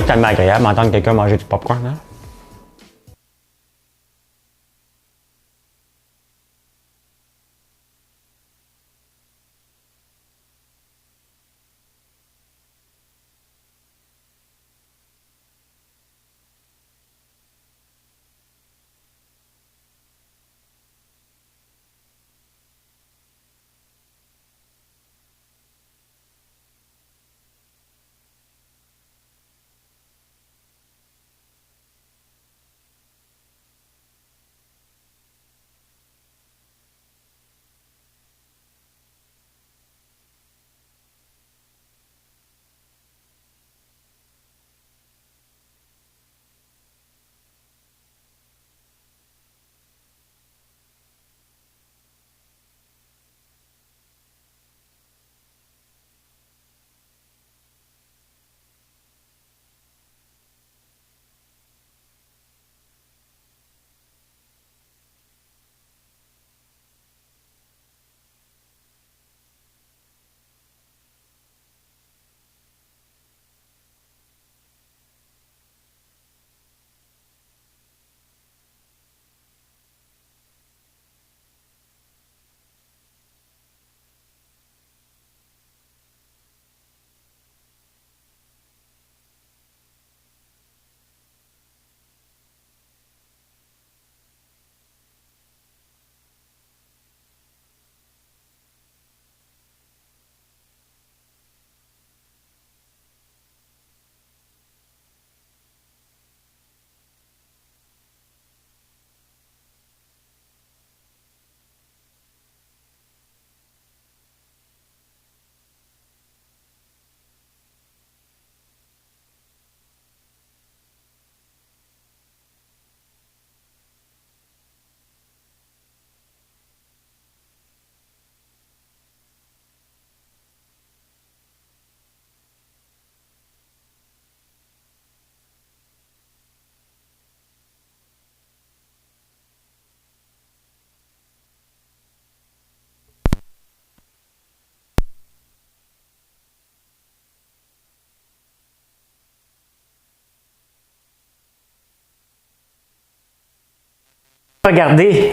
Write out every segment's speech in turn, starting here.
tellement agréable d'entendre quelqu'un manger du popcorn, hein?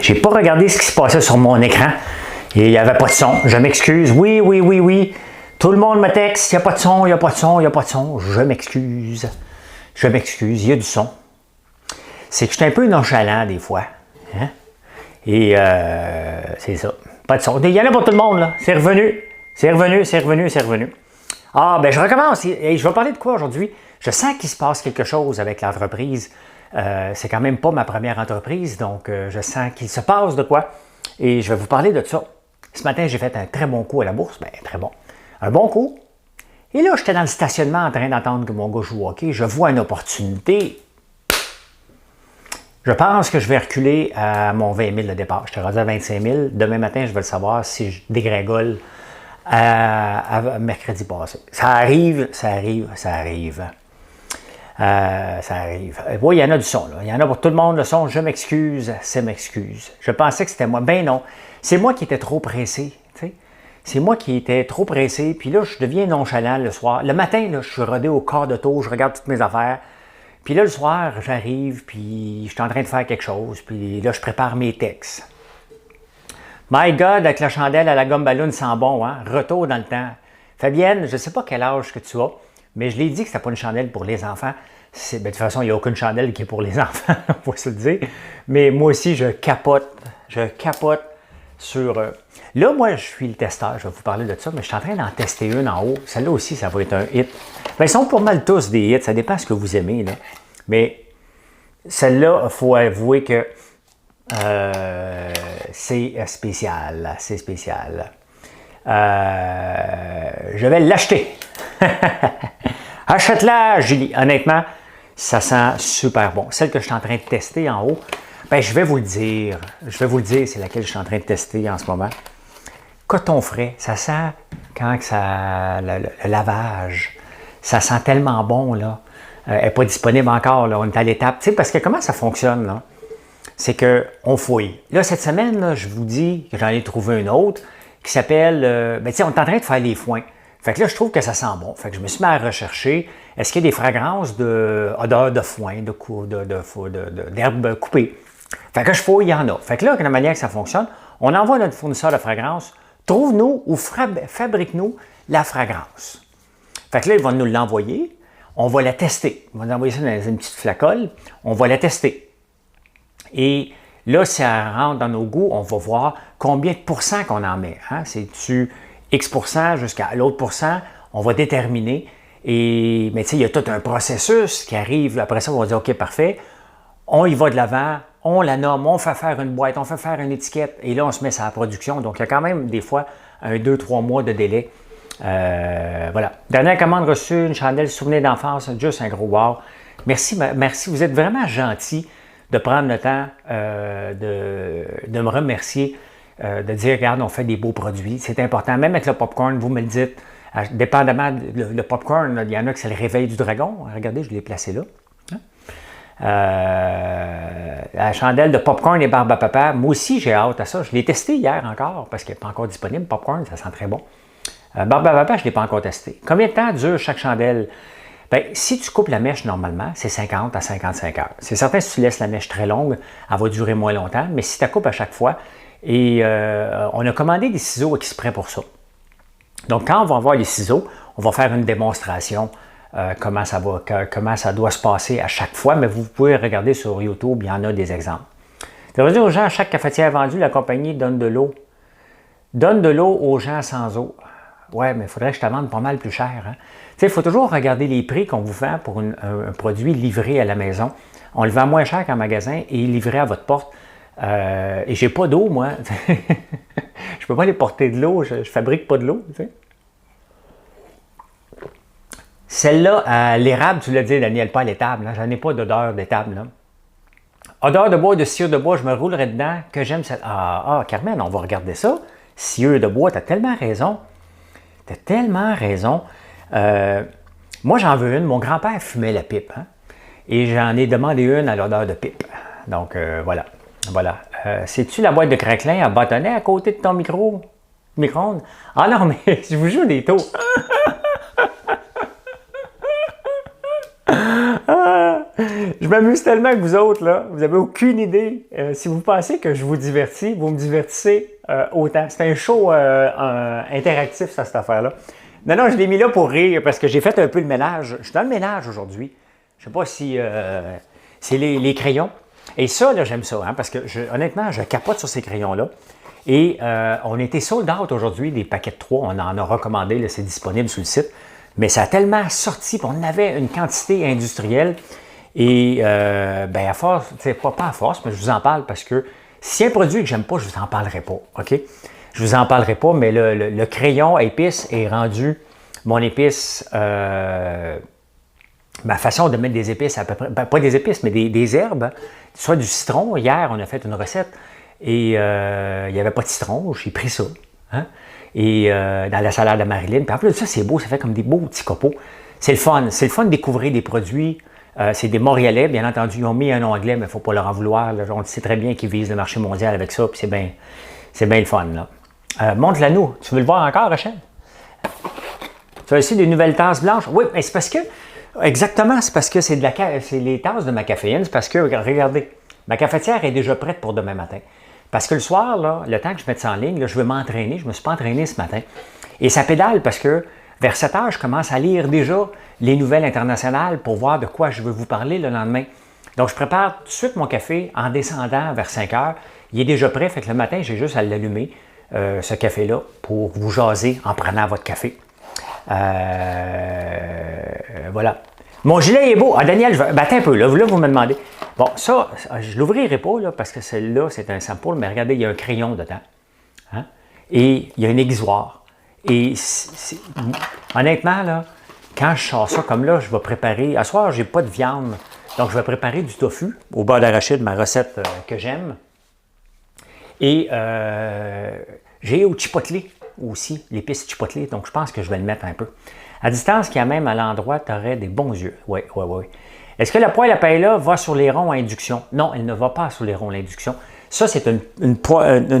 J'ai pas regardé ce qui se passait sur mon écran et il n'y avait pas de son. Je m'excuse. Oui. Tout le monde me texte, il n'y a pas de son, il n'y a pas de son, il n'y a pas de son. Je m'excuse. Il y a du son. C'est que je suis un peu nonchalant des fois. Hein? Et c'est ça. Pas de son. Il y en a pour tout le monde, là. C'est revenu. Ah, ben je recommence. Et je vais parler de quoi aujourd'hui? Je sens qu'il se passe quelque chose avec l'entreprise. C'est quand même pas ma première entreprise, donc je sens qu'il se passe de quoi. Et je vais vous parler de ça. Ce matin, j'ai fait un très bon coup à la bourse. Ben, très bon. Un bon coup. Et là, j'étais dans le stationnement en train d'attendre que mon gars joue au hockey. Je vois une opportunité. Je pense que je vais reculer à mon 20 000 de départ. J'étais rendu à 25 000. Demain matin, je vais le savoir si je dégrégole à mercredi passé. Ça arrive. Oui, il y en a du son, là. Il y en a pour tout le monde, le son. Je m'excuse, c'est m'excuse. Je pensais que c'était moi. Ben non. C'est moi qui étais trop pressé. T'sais. C'est moi qui étais trop pressé. Puis là, je deviens nonchalant le soir. Le matin, là, je suis rodé au quart de tour. Je regarde toutes mes affaires. Puis là, le soir, j'arrive. Puis je suis en train de faire quelque chose. Puis là, je prépare mes textes. My God, avec la chandelle à la gomme ballon sent bon, hein? Retour dans le temps. Fabienne, je ne sais pas quel âge que tu as. Mais je l'ai dit que ce n'était pas une chandelle pour les enfants. Ben, de toute façon, il n'y a aucune chandelle qui est pour les enfants, on va se le dire. Mais moi aussi, je capote sur... Là, moi, je suis le testeur, je vais vous parler de ça, mais je suis en train d'en tester une en haut. Celle-là aussi, ça va être un hit. Ben, ils sont pour mal tous des hits, ça dépend de ce que vous aimez, là. Mais celle-là, il faut avouer que c'est spécial. Je vais l'acheter. Achète-la, Julie. Honnêtement, ça sent super bon. Celle que je suis en train de tester en haut, ben, je vais vous le dire. C'est laquelle je suis en train de tester en ce moment. Coton frais, ça sent quand le lavage, ça sent tellement bon, là. Elle n'est pas disponible encore, là. On est à l'étape. Tu sais, parce que comment ça fonctionne, là? C'est qu'on fouille. Là, cette semaine, là, je vous dis que j'en ai trouvé une autre qui s'appelle... ben, tu sais, on est en train de faire les foins. Fait que là, je trouve que ça sent bon. Fait que je me suis mis à rechercher, est-ce qu'il y a des fragrances d'odeur de foin, d'herbes coupées? Fait que je fouille, il y en a. Fait que là, la manière que ça fonctionne, on envoie notre fournisseur de fragrance, trouve-nous ou fabrique-nous la fragrance. Fait que là, ils vont nous l'envoyer, on va la tester. Ils vont nous envoyer ça dans une petite flacole, on va la tester. Et là, si elle rentre dans nos goûts, on va voir combien de pourcents qu'on en met. Hein? C'est-tu X% jusqu'à l'autre pourcent, on va déterminer. Mais tu sais, il y a tout un processus qui arrive. Après ça, on va dire, OK, parfait, on y va de l'avant, on la nomme, on fait faire une boîte, on fait faire une étiquette, et là, on se met sur la production. Donc, il y a quand même des fois 2-3 mois de délai. Voilà. Dernière commande reçue, une chandelle souvenir d'enfance, juste un gros wow. Merci, merci. Vous êtes vraiment gentil de prendre le temps de me remercier, de dire, regarde, on fait des beaux produits. C'est important. Même avec le popcorn, vous me le dites, dépendamment, le popcorn, il y en a que c'est le réveil du dragon. Regardez, je l'ai placé là. La chandelle de popcorn et barbe à papa, moi aussi j'ai hâte à ça. Je l'ai testé hier encore parce qu'il n'est pas encore disponible. Popcorn, ça sent très bon. Barbe à papa, je ne l'ai pas encore testé. Combien de temps dure chaque chandelle? Bien, si tu coupes la mèche normalement, c'est 50 à 55 heures. C'est certain, si tu laisses la mèche très longue, elle va durer moins longtemps, mais si tu la coupes à chaque fois, et on a commandé des ciseaux exprès pour ça. Donc, quand on va avoir les ciseaux, on va faire une démonstration comment ça doit se passer à chaque fois, mais vous pouvez regarder sur YouTube, il y en a des exemples. Tu vas dire aux gens, à chaque cafetière vendue, la compagnie donne de l'eau. Donne de l'eau aux gens sans eau. Ouais, mais il faudrait que je te vende pas mal plus cher. Hein? Tu sais, il faut toujours regarder les prix qu'on vous vend pour un produit livré à la maison. On le vend moins cher qu'en magasin et livré à votre porte. Et j'ai pas d'eau, moi. Je peux pas aller porter de l'eau, je fabrique pas de l'eau. Tu sais. Celle-là, l'érable, tu l'as dit, Daniel, pas à l'étable. Hein? J'en ai pas d'odeur d'étable. Là. Odeur de bois, de sciure de bois, je me roulerai dedans. Que j'aime cette. Carmen, on va regarder ça. Sciure de bois, tu as tellement raison. Tu as tellement raison. Moi, j'en veux une. Mon grand-père fumait la pipe. Hein? Et j'en ai demandé une à l'odeur de pipe. Donc, voilà. Voilà. C'est-tu la boîte de craquelin à bâtonnet à côté de ton micro-ondes? Ah non, mais je vous joue des taux. Je m'amuse tellement que vous autres, là. Vous n'avez aucune idée. Si vous pensez que je vous divertis, vous me divertissez autant. C'est un show interactif, ça, cette affaire-là. Non, je l'ai mis là pour rire parce que j'ai fait un peu le ménage. Je suis dans le ménage aujourd'hui. Je ne sais pas si c'est les crayons. Et ça, là, j'aime ça, hein, parce que honnêtement, je capote sur ces crayons-là. Et on était sold out aujourd'hui, des paquets de 3. On en a recommandé, c'est disponible sur le site. Mais ça a tellement sorti, puis on avait une quantité industrielle. Et à force, pas à force, mais je vous en parle parce que si un produit que j'aime pas, je vous en parlerai pas, OK? Je vous en parlerai pas, mais le crayon à épices est rendu mon épice, ma façon de mettre des épices à peu près, pas des épices, mais des herbes, hein, soit du citron. Hier, on a fait une recette et il n'y avait pas de citron, j'ai pris ça. Hein? Et dans la salade à Marilyn. Puis en plus de ça, c'est beau, ça fait comme des beaux petits copeaux. C'est le fun. C'est le fun de découvrir des produits. C'est des Montréalais, bien entendu. Ils ont mis un nom anglais, mais il ne faut pas leur en vouloir. Là. On sait très bien qu'ils visent le marché mondial avec ça, puis c'est bien le fun. Montre-la nous. Tu veux le voir encore, Rachel? Tu as aussi des nouvelles tasses blanches? Oui, mais c'est parce que, exactement, c'est parce que c'est les tasses de ma caféine. C'est parce que, regardez, ma cafetière est déjà prête pour demain matin. Parce que le soir, là, le temps que je mette ça en ligne, là, je vais m'entraîner. Je ne me suis pas entraîné ce matin. Et ça pédale parce que vers 7 heures, je commence à lire déjà les nouvelles internationales pour voir de quoi je veux vous parler le lendemain. Donc, je prépare tout de suite mon café en descendant vers 5 heures. Il est déjà prêt, fait que le matin, j'ai juste à l'allumer, ce café-là, pour vous jaser en prenant votre café. Voilà. Mon gilet est beau. Ah, Daniel, attends un peu, là, vous me demandez. Bon, ça, je ne l'ouvrirai pas, là, parce que celle-là, c'est un sample, mais regardez, il y a un crayon dedans. Hein? Et il y a un aiguisoir. Et honnêtement, là, quand je sors ça comme là, je vais préparer. À ce soir, je n'ai pas de viande. Donc, je vais préparer du tofu au beurre d'arachide, ma recette que j'aime. Et j'ai au chipotle aussi, l'épice chipotle. Donc, je pense que je vais le mettre un peu. À distance, qui a même à l'endroit, tu aurais des bons yeux. Oui. Est-ce que la poêle à paella va sur les ronds à induction? Non, elle ne va pas sur les ronds à induction. Ça, c'est une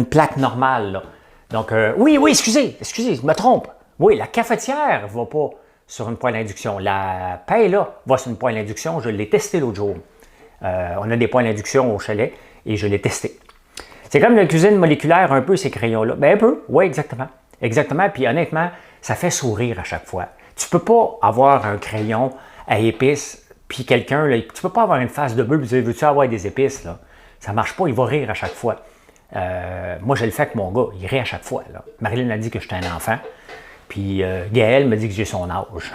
plaque normale, là. Donc, oui, excusez, je me trompe. Oui, la cafetière ne va pas sur une poêle d'induction. La paille, là, va sur une poêle d'induction. Je l'ai testé l'autre jour. On a des poêles d'induction au chalet et je l'ai testé. C'est comme la cuisine moléculaire, un peu, ces crayons-là. Bien, un peu, oui, exactement. Exactement, puis honnêtement, ça fait sourire à chaque fois. Tu peux pas avoir un crayon à épices, puis quelqu'un, là, tu peux pas avoir une face de bœuf et dire, veux-tu avoir des épices, là? Ça marche pas, il va rire à chaque fois. Moi, je le fais avec mon gars, il rit à chaque fois, là. Marilyn a dit que j'étais un enfant, puis Gaël me dit que j'ai son âge.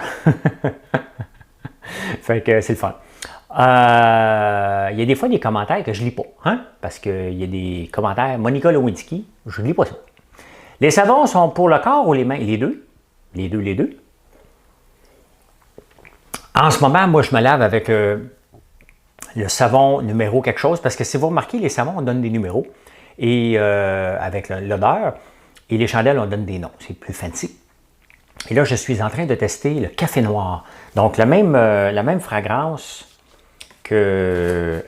Fait que c'est le fun. Il y a des fois des commentaires que je lis pas, hein? Parce qu'il y a des commentaires, Monica Lewinsky, je lis pas ça. Les savons sont pour le corps ou les mains? Les deux. Les deux, les deux. En ce moment, moi, je me lave avec le savon numéro quelque chose, parce que si vous remarquez, les savons, on donne des numéros, et avec l'odeur, et les chandelles, on donne des noms. C'est plus fancy. Et là, je suis en train de tester le café noir. Donc, la même fragrance que...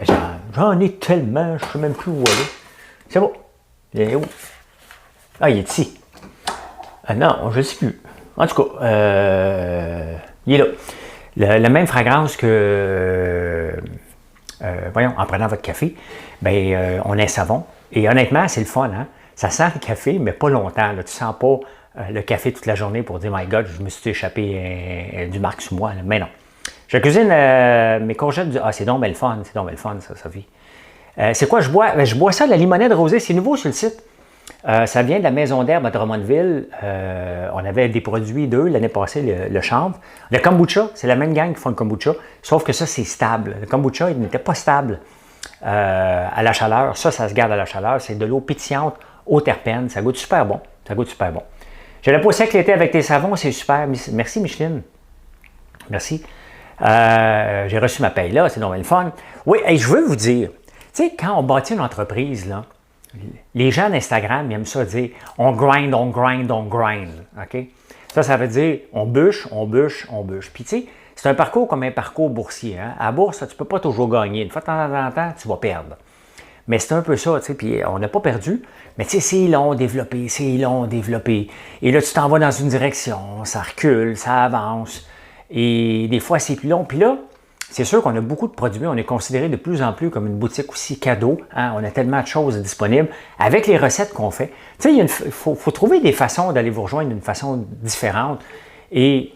J'en ai tellement, je ne sais même plus où aller. C'est bon. Il est où? Ah, il est ici. Ah non, je ne sais plus. En tout cas, il est là. La même fragrance que... voyons, en prenant votre café, bien, on a un savon. Et honnêtement, c'est le fun, hein? Ça sent le café, mais pas longtemps. Là. Tu ne sens pas le café toute la journée pour dire « My God, je me suis échappé du marque sous moi. » Mais non. Je cuisine mes courgettes du... Ah, c'est donc bel fun, ça, Sophie. C'est quoi je bois? Ben, je bois ça, la limonade rosée. C'est nouveau sur le site. Ça vient de la maison d'herbe à Drummondville. On avait des produits d'eux l'année passée, le chanvre. Le kombucha, c'est la même gang qui font le kombucha, sauf que ça, c'est stable. Le kombucha, il n'était pas stable à la chaleur. Ça se garde à la chaleur. C'est de l'eau pétillante aux terpènes. Ça goûte super bon. Ça goûte super bon. Je l'ai pas sec l'été avec tes savons, c'est super. Merci, Micheline. Merci. J'ai reçu ma paye là, c'est donc le fun. Oui, et je veux vous dire, tu sais, quand on bâtit une entreprise, là, les gens d'Instagram, ils aiment ça dire on grind, on grind, on grind. OK? Ça veut dire on bûche, on bûche, on bûche. Puis, tu sais, c'est un parcours comme un parcours boursier. Hein? À la bourse, tu ne peux pas toujours gagner. Une fois de temps en temps, tu vas perdre. Mais c'est un peu ça, tu sais. Puis, on n'a pas perdu. Mais, tu sais, c'est long développé, c'est long développé. Et là, tu t'en vas dans une direction, ça recule, ça avance. Et des fois, c'est plus long. Puis là, c'est sûr qu'on a beaucoup de produits. On est considéré de plus en plus comme une boutique aussi cadeau. Hein? On a tellement de choses disponibles avec les recettes qu'on fait. Tu sais, il faut trouver des façons d'aller vous rejoindre d'une façon différente. Et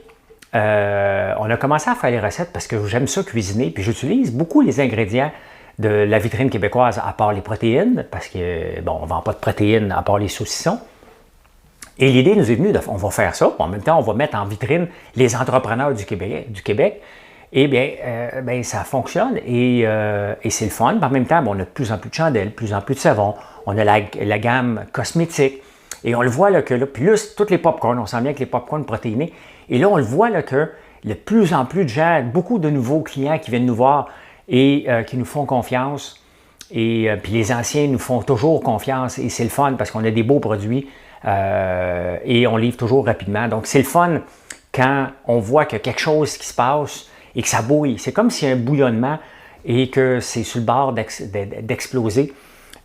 on a commencé à faire les recettes parce que j'aime ça cuisiner. Puis j'utilise beaucoup les ingrédients de la vitrine québécoise à part les protéines. Parce que, bon, on ne vend pas de protéines à part les saucissons. Et l'idée nous est venue on va faire ça. En même temps, on va mettre en vitrine les entrepreneurs du Québec. Eh bien, ça fonctionne et c'est le fun. En même temps, on a de plus en plus de chandelles, de plus en plus de savons. On a la gamme cosmétique. Et on le voit là, que là, plus tous les pop-corn, on sent bien que les pop-corn protéinés. Et là, on le voit là, que de plus en plus de gens, beaucoup de nouveaux clients qui viennent nous voir et qui nous font confiance. Et puis les anciens nous font toujours confiance et c'est le fun parce qu'on a des beaux produits et on livre toujours rapidement. Donc, c'est le fun quand on voit qu'il y a quelque chose qui se passe et que ça bouille. C'est comme s'il y a un bouillonnement et que c'est sur le bord d'exploser.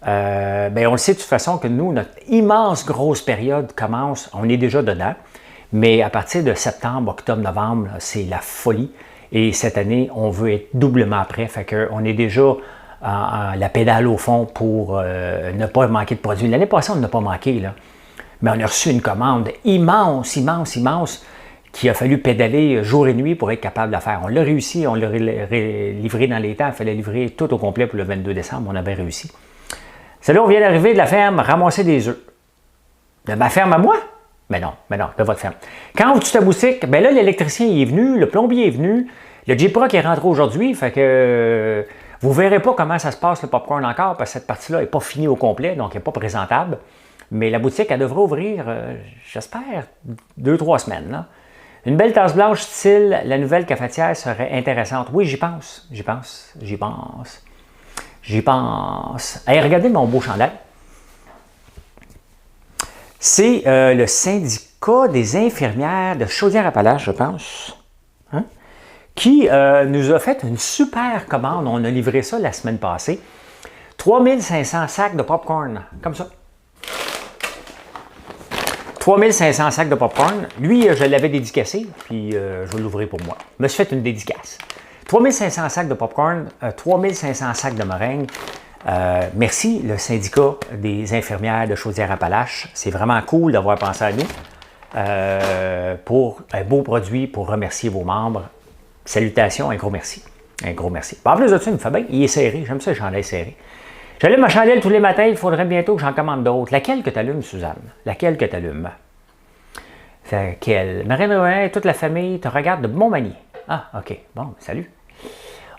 On le sait de toute façon que nous, notre immense grosse période commence, on est déjà dedans, mais à partir de septembre, octobre, novembre, c'est la folie. Et cette année, on veut être doublement prêt. Fait qu'on est déjà la pédale au fond pour ne pas manquer de produits. L'année passée, on n'a pas manqué, là. Mais on a reçu une commande immense, qu'il a fallu pédaler jour et nuit pour être capable de la faire. On l'a réussi, on l'a livré dans les temps. Il fallait livrer tout au complet pour le 22 décembre. On avait réussi. C'est là on vient d'arriver de la ferme, ramasser des œufs. De ma ferme à moi? Mais non, de votre ferme. Quand on ouvre ta boutique, bien là, l'électricien est venu, le plombier est venu, le J-Proc est rentré aujourd'hui, fait que vous ne verrez pas comment ça se passe le popcorn encore, parce que cette partie-là n'est pas finie au complet, donc elle n'est pas présentable. Mais la boutique, elle devrait ouvrir, j'espère, 2-3 semaines. Là. Une belle tasse blanche style la nouvelle cafetière serait intéressante. Oui, j'y pense. Hey, regardez mon beau chandail. C'est le syndicat des infirmières de Chaudière-Appalaches, je pense, hein, qui nous a fait une super commande. On a livré ça la semaine passée. 3500 sacs de popcorn, comme ça. 3500 sacs de popcorn. Lui, je l'avais dédicacé, puis je vais l'ouvrir pour moi. Je me suis fait une dédicace. 3500 sacs de popcorn, 3500 sacs de meringues. Merci, le syndicat des infirmières de Chaudière-Appalaches. C'est vraiment cool d'avoir pensé à nous pour un beau produit pour remercier vos membres. Salutations, un gros merci. Un gros merci. En plus de ça, il me fait bien. Il est serré. J'aime ça, le chandail serré. J'allume ma chandelle tous les matins. Il faudrait bientôt que j'en commande d'autres. Laquelle que tu allumes, Suzanne? Laquelle que tu allumes? Laquelle? Marine, toute la famille te regarde de bon manier. Ah, OK. Bon, salut.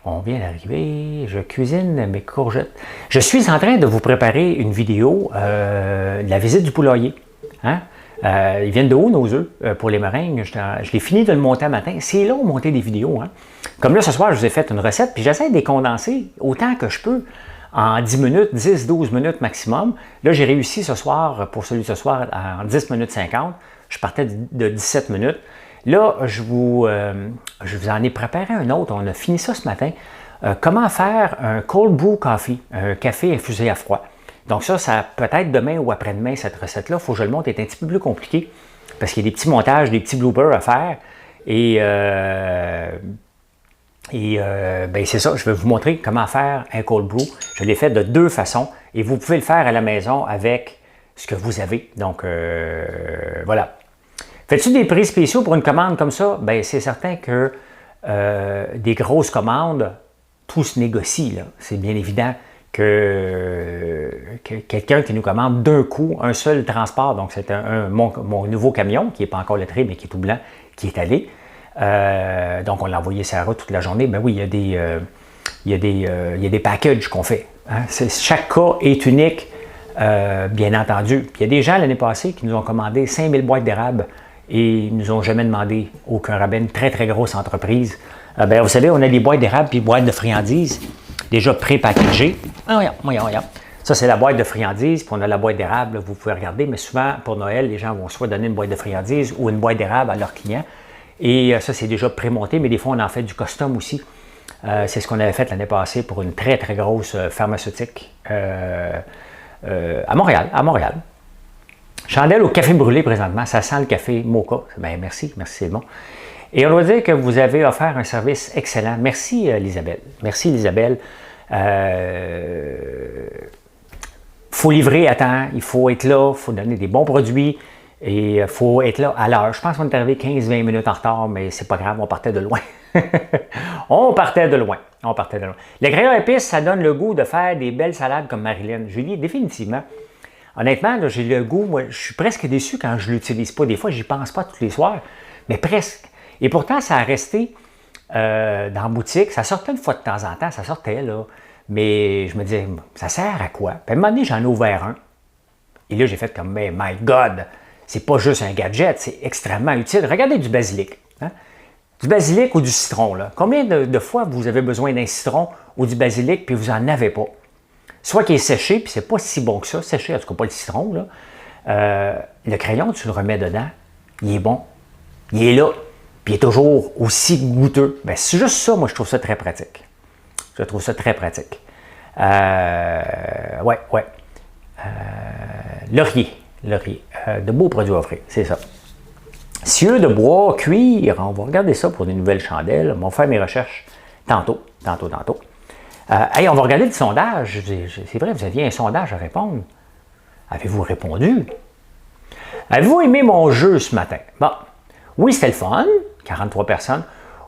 On vient d'arriver. Je cuisine mes courgettes. Je suis en train de vous préparer une vidéo de la visite du poulailler. Hein? Ils viennent de haut, nos œufs, pour les meringues. Je l'ai fini de le monter un matin. C'est long de monter des vidéos. Hein? Comme là, ce soir, je vous ai fait une recette, puis j'essaie de les condenser autant que je peux en 10 minutes, 10-12 minutes maximum. Là, j'ai réussi ce soir, pour celui de ce soir, en 10 minutes 50. Je partais de 17 minutes. Là, je vous en ai préparé un autre. On a fini ça ce matin. Comment faire un cold brew coffee, un café infusé à froid. Donc ça peut-être demain ou après-demain, cette recette-là, il faut que je le monte, est un petit peu plus compliqué parce qu'il y a des petits montages, des petits bloopers à faire. Et c'est ça, je vais vous montrer comment faire un cold brew. Je l'ai fait de 2 façons et vous pouvez le faire à la maison avec ce que vous avez. Donc, voilà. Fais-tu des prix spéciaux pour une commande comme ça? Bien, c'est certain que des grosses commandes, tout se négocie. C'est bien évident que quelqu'un qui nous commande d'un coup un seul transport, donc c'est mon nouveau camion qui n'est pas encore lettré, mais qui est tout blanc, qui est allé. Donc on l'a envoyé sur la route toute la journée. Ben oui, il y a des packages qu'on fait. Hein? Chaque cas est unique, bien entendu. Puis il y a des gens l'année passée qui nous ont commandé 5000 boîtes d'érable et ils ne nous ont jamais demandé aucun rabais. Une très très grosse entreprise. Vous savez, on a des boîtes d'érable puis des boîtes de friandises déjà pré-packagées. Regarde. Ça, c'est la boîte de friandises, puis on a la boîte d'érable, vous pouvez regarder, mais souvent, pour Noël, les gens vont soit donner une boîte de friandises ou une boîte d'érable à leurs clients. Et ça, c'est déjà pré-monté, mais des fois, on en fait du custom aussi. C'est ce qu'on avait fait l'année passée pour une très, très grosse pharmaceutique à Montréal. Chandelle au café brûlé présentement. Ça sent le café Mocha. Bien, merci, c'est bon. Et on doit dire que vous avez offert un service excellent. Merci, Isabelle. Merci, Isabelle. Faut livrer à temps, il faut être là, il faut donner des bons produits et il faut être là à l'heure. Je pense qu'on est arrivé 15-20 minutes en retard, mais c'est pas grave, on partait de loin. On partait de loin. Le crayon épice, ça donne le goût de faire des belles salades comme Marilyn. Julie, définitivement. Honnêtement, là, j'ai le goût, moi, je suis presque déçu quand je ne l'utilise pas. Des fois, je n'y pense pas tous les soirs, mais presque. Et pourtant, ça a resté dans la boutique. Ça sortait une fois de temps en temps, ça sortait là. Mais je me disais, ça sert à quoi? Puis à un moment donné, j'en ai ouvert un. Et là, j'ai fait comme, mais my God, c'est pas juste un gadget, c'est extrêmement utile. Regardez du basilic. Hein? Du basilic ou du citron. Là. Combien de fois vous avez besoin d'un citron ou du basilic puis vous n'en avez pas? Soit qu'il est séché, puis c'est pas si bon que ça, séché, en tout cas pas le citron. Là. Le crayon, tu le remets dedans, il est bon, il est là, puis il est toujours aussi goûteux. Bien, c'est juste ça, moi, je trouve ça très pratique. Ouais. Laurier. De beaux produits à offrir, c'est ça. Cieux de bois, cuir, on va regarder ça pour des nouvelles chandelles. On va faire mes recherches tantôt. On va regarder le sondage. C'est vrai, vous aviez un sondage à répondre. Avez-vous répondu? Avez-vous aimé mon jeu ce matin? Bon, oui, c'était le fun, 43 personnes.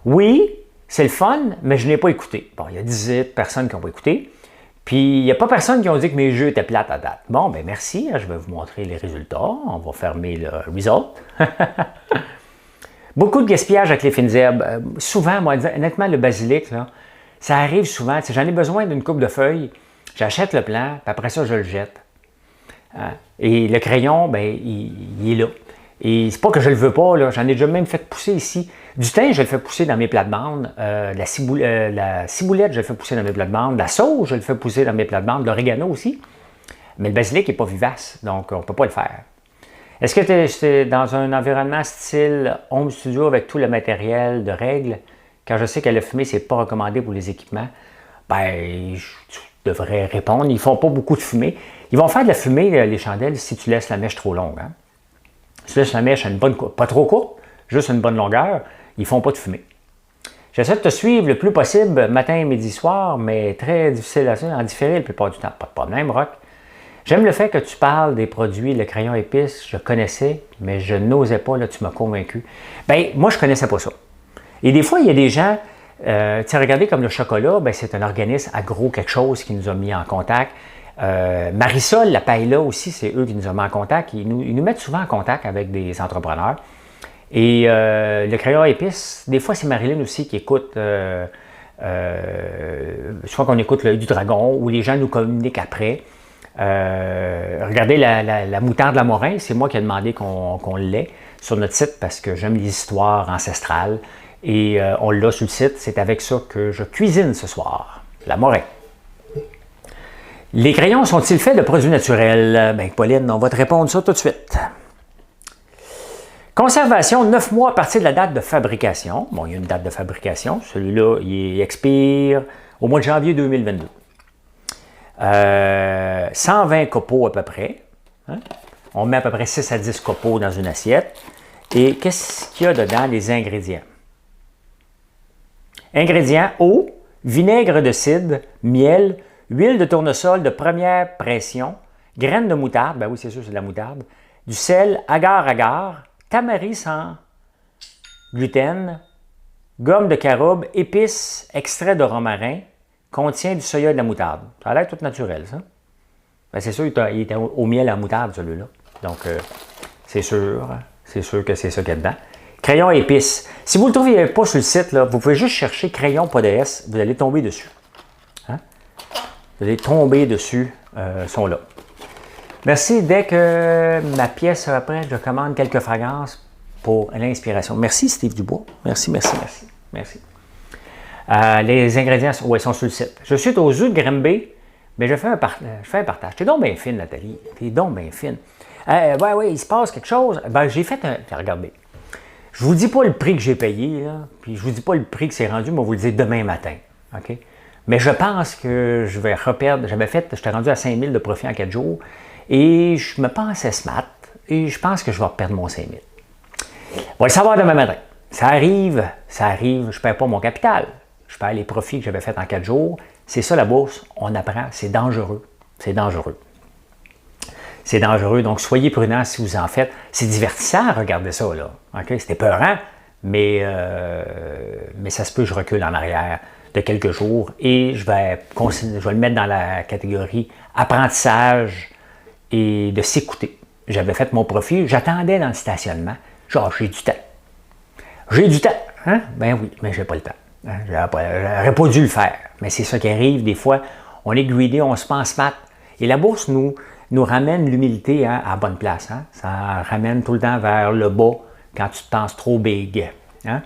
Oui, c'est le fun, mais je ne l'ai pas écouté. Bon, il y a 18 personnes qui n'ont pas écouté. Puis, il n'y a pas personne qui ont dit que mes jeux étaient plates à date. Bon, ben merci, je vais vous montrer les résultats. On va fermer le result. Beaucoup de gaspillage avec les fines herbes. Souvent, moi, honnêtement, le basilic, là, ça arrive souvent. J'en ai besoin d'une coupe de feuilles. J'achète le plant, puis après ça, je le jette. Et le crayon, ben, il est là. Et c'est pas que je le veux pas, là. J'en ai déjà même fait pousser ici. Du thym, je le fais pousser dans mes plates-bandes. La ciboulette, je le fais pousser dans mes plates-bandes. La sauge, je le fais pousser dans mes plates-bandes. L'oregano aussi. Mais le basilic n'est pas vivace, donc on ne peut pas le faire. Est-ce que tu es dans un environnement style home studio avec tout le matériel de règles? Quand je sais que la fumée, ce n'est pas recommandé pour les équipements, ben, tu devrais répondre. Ils ne font pas beaucoup de fumée. Ils vont faire de la fumée, les chandelles, si tu laisses la mèche trop longue. Hein? Tu laisses la mèche à une bonne courte, pas trop courte, juste une bonne longueur, ils ne font pas de fumée. J'essaie de te suivre le plus possible, matin, midi, soir, mais très difficile à suivre, en différé la plupart du temps. Pas de problème, Rock. J'aime le fait que tu parles des produits, le crayon épice, je connaissais, mais je n'osais pas, là, tu m'as convaincu. Bien, moi, je ne connaissais pas ça. Et des fois, il y a des gens, tu sais, regardez comme le chocolat, bien, c'est un organisme agro quelque chose qui nous a mis en contact. Marisol, la paella aussi, c'est eux qui nous ont mis en contact. Ils nous mettent souvent en contact avec des entrepreneurs. Et le crayon épice, des fois, c'est Marilyn aussi qui écoute, je crois qu'on écoute l'œil du dragon, ou les gens nous communiquent après. Regardez la moutarde de la Morin, c'est moi qui ai demandé qu'on l'ait sur notre site parce que j'aime les histoires ancestrales. Et on l'a sur le site, c'est avec ça que je cuisine ce soir, la Morin. Les crayons sont-ils faits de produits naturels? Bien, Pauline, on va te répondre ça tout de suite. Conservation, 9 mois à partir de la date de fabrication. Bon, il y a une date de fabrication. Celui-là, il expire au mois de janvier 2022. 120 copeaux à peu près. Hein? On met à peu près 6 à 10 copeaux dans une assiette. Et qu'est-ce qu'il y a dedans, les ingrédients? Ingrédients, eau, vinaigre de cidre, miel, huile de tournesol de première pression, graines de moutarde, ben oui, c'est sûr, c'est de la moutarde, du sel, agar-agar, tamaris sans gluten, gomme de caroube, épices, extrait de romarin, contient du soya et de la moutarde. Ça a l'air tout naturel, ça. Ben, c'est sûr, il est au miel à la moutarde, celui-là. Donc, c'est sûr que c'est ça qu'il y a dedans. Crayon épices. Si vous ne le trouvez pas sur le site, là, vous pouvez juste chercher crayon pas de S, vous allez tomber dessus. Hein? Vous allez tomber dessus, sont là. Merci. Dès que ma pièce sera prête, je commande quelques fragrances pour l'inspiration. Merci, Steve Dubois. Merci. Les ingrédients ouais, sont sur le site. Je suis aux œufs de Grimby, mais je fais un partage. T'es donc bien fine, Nathalie. T'es donc bien fine. Oui, il se passe quelque chose. Ben, j'ai fait un... Regardez. Je ne vous dis pas le prix que j'ai payé, là, puis je ne vous dis pas le prix que c'est rendu, mais je vais vous le dire demain matin. OK? Mais je pense que je vais reperdre. J'étais rendu à 5 000 de profit en 4 jours, et je me pensais smart, et je pense que je vais perdre mon 5 000. On va le savoir demain matin. Ça arrive, je ne perds pas mon capital. Je perds les profits que j'avais faits en 4 jours. C'est ça la bourse, on apprend, c'est dangereux. C'est dangereux. C'est dangereux, donc soyez prudents si vous en faites. C'est divertissant, regardez ça, là. Okay? C'est épeurant, mais ça se peut que je recule en arrière de quelques jours et je vais le mettre dans la catégorie apprentissage et de s'écouter. J'avais fait mon profit, j'attendais dans le stationnement. Genre, j'ai du temps. J'ai du temps, hein? Ben oui, mais j'ai pas le temps. Hein? J'aurais pas dû le faire. Mais c'est ça qui arrive, des fois, on est greedy, on se pense smart. Et la bourse nous ramène l'humilité à la bonne place. Hein? Ça ramène tout le temps vers le bas quand tu te penses trop big. Hein?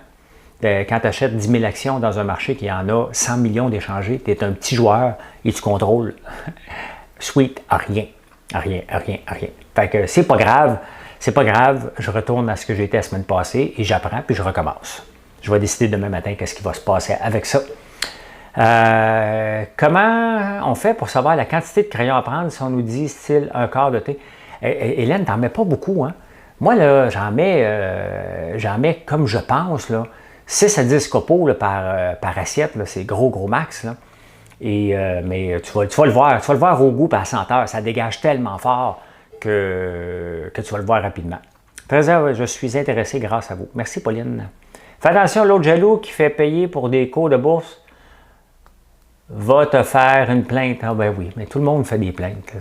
Quand tu achètes 10 000 actions dans un marché qui en a 100 millions d'échangés, tu es un petit joueur et tu contrôles. Sweet, rien. Fait que c'est pas grave. Je retourne à ce que j'étais la semaine passée et j'apprends puis je recommence. Je vais décider demain matin qu'est-ce qui va se passer avec ça. Comment on fait pour savoir la quantité de crayons à prendre si on nous dit style un quart de thé? Hélène, t'en mets pas beaucoup, hein? Moi, là, j'en mets comme je pense, là, 6 à 10 copeaux là, par assiette, c'est gros max. Là. Mais tu vas le voir au goût et à la senteur, ça dégage tellement fort que tu vas le voir rapidement. Très heureux, je suis intéressé grâce à vous. Merci, Pauline. Fais attention, l'autre jaloux qui fait payer pour des cours de bourse va te faire une plainte. Ah ben oui, mais tout le monde fait des plaintes. Là,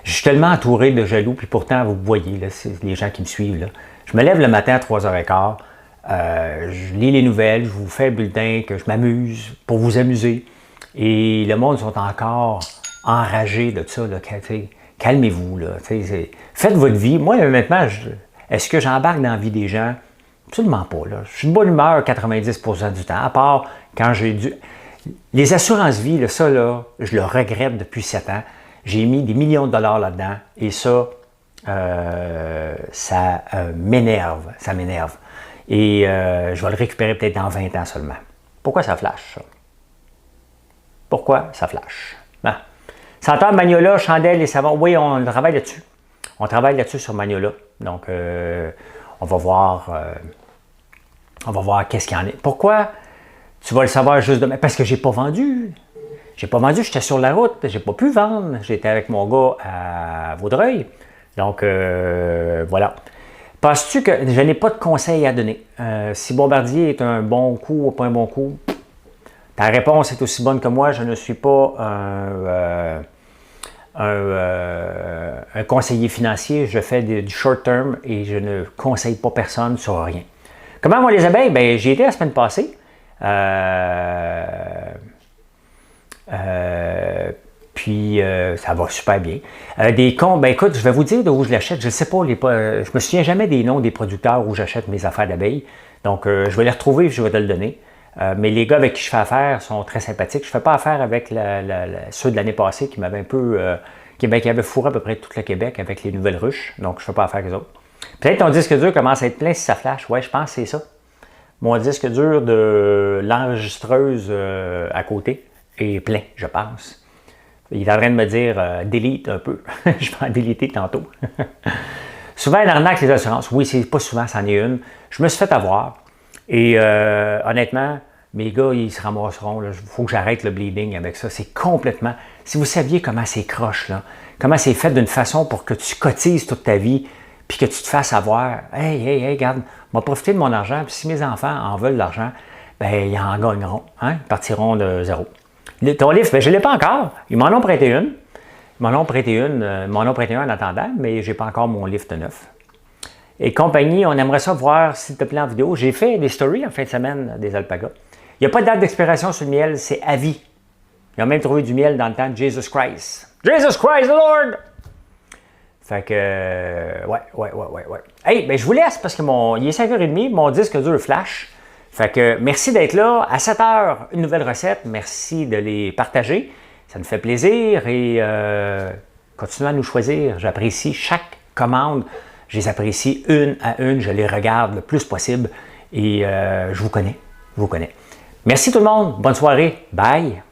je suis tellement entouré de jaloux, puis pourtant, vous voyez, là, c'est les gens qui me suivent. Là. Je me lève le matin à 3h15, je lis les nouvelles, je vous fais le bulletin, que je m'amuse pour vous amuser. Et le monde sont encore enragés de ça. Là, calmez-vous. Là, faites votre vie. Moi, maintenant, est-ce que j'embarque dans la vie des gens? Absolument pas. Là. Je suis de bonne humeur 90% du temps, à part quand j'ai dû... Les assurances-vie, là, ça, là, je le regrette depuis 7 ans. J'ai mis des millions de dollars là-dedans et ça m'énerve. Ça m'énerve. Et je vais le récupérer peut-être dans 20 ans seulement. Pourquoi ça flash, ça? Pourquoi ça flash? Senteur Magnolia, chandelle et savon. Oui, on travaille là-dessus. On travaille là-dessus sur Magnolia. Donc, on va voir qu'est-ce qu'il y en a. Pourquoi? Tu vas le savoir juste demain. Parce que j'ai pas vendu. J'ai pas vendu, j'étais sur la route, j'ai pas pu vendre. J'étais avec mon gars à Vaudreuil. Donc, voilà. Penses-tu que je n'ai pas de conseils à donner? Si Bombardier est un bon coup ou pas un bon coup, ta réponse est aussi bonne que moi. Je ne suis pas un conseiller financier. Je fais du short term et je ne conseille pas personne sur rien. Comment vont les abeilles? Ben, j'y étais la semaine passée. Puis ça va super bien. Des comptes, ben écoute, je vais vous dire d'où je l'achète. Je ne sais pas, je me souviens jamais des noms des producteurs où j'achète mes affaires d'abeilles. Donc, je vais les retrouver et je vais te le donner. Mais les gars avec qui je fais affaire sont très sympathiques. Je ne fais pas affaire avec ceux de l'année passée qui m'avaient un peu... qui avaient fourré à peu près tout le Québec avec les nouvelles ruches. Donc, je ne fais pas affaire avec eux autres. Peut-être ton disque dur commence à être plein si ça flash. Ouais, je pense que c'est ça. Mon disque dur de l'enregistreuse à côté est plein, je pense. Il est en train de me dire delete un peu. Je vais en déliter tantôt. Souvent, une arnaque, les assurances. Oui, c'est pas souvent, c'en est une. Je me suis fait avoir. Et honnêtement, mes gars, ils se ramasseront. Il faut que j'arrête le bleeding avec ça. C'est complètement... Si vous saviez comment c'est croche, là, comment c'est fait d'une façon pour que tu cotises toute ta vie, puis que tu te fasses avoir. Hey, regarde, on va profiter de mon argent, puis si mes enfants en veulent de l'argent, ben ils en gagneront. Hein? Ils partiront de zéro. Ton livre, ben, je ne l'ai pas encore. Ils m'en ont prêté une. Ils m'en ont prêté un en attendant, mais je n'ai pas encore mon livre de neuf. Et compagnie, on aimerait ça voir, s'il te plaît, en vidéo. J'ai fait des stories en fin de semaine des alpagas. Il n'y a pas de date d'expiration sur le miel, c'est à vie. Ils ont même trouvé du miel dans le temps de Jesus Christ. Jesus Christ the Lord! Fait que, ouais. Hey, ben je vous laisse parce que il est 5h30, mon disque dur flash. Fait que merci d'être là. À 7h, une nouvelle recette. Merci de les partager. Ça nous fait plaisir et continuez à nous choisir. J'apprécie chaque commande. Je les apprécie une à une. Je les regarde le plus possible et je vous connais. Merci tout le monde. Bonne soirée. Bye.